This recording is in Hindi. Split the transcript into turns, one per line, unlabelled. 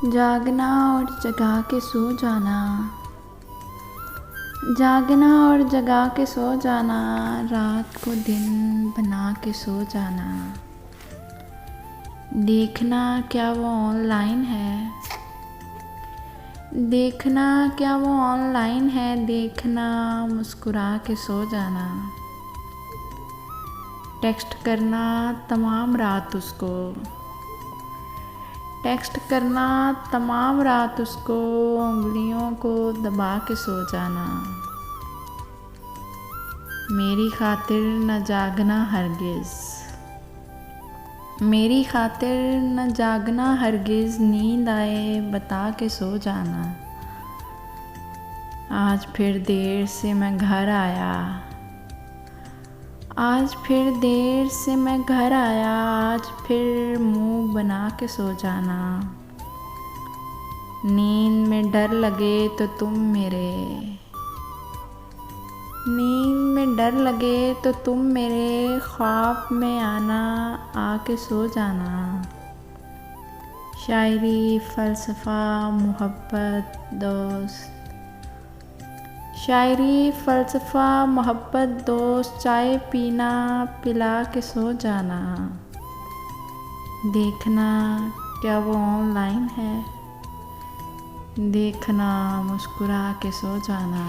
जागना और जगा के सो जाना, जागना और जगा के सो जाना, रात को दिन बना के सो जाना। देखना क्या वो ऑनलाइन है, देखना क्या वो ऑनलाइन है, देखना मुस्कुरा के सो जाना। टेक्स्ट करना तमाम रात उसको, टेक्स्ट करना तमाम रात उसको, उंगलियों को दबा के सो जाना। मेरी खातिर न जागना हरगिज़, मेरी खातिर न जागना हरगिज़, नींद आए बता के सो जाना। आज फिर देर से मैं घर आया, आज फिर देर से मैं घर आया, आज फिर मुंह बना के सो जाना। नींद में डर लगे तो तुम मेरे, नींद में डर लगे तो तुम मेरे, ख्वाब में आना आके सो जाना। शायरी फ़लसफ़ा मोहब्बत दोस्त, शायरी फ़लसफ़ा मोहब्बत दोस्त, चाय पीना पिला के सो जाना। देखना क्या वो ऑनलाइन है, देखना मुस्कुरा के सो जाना।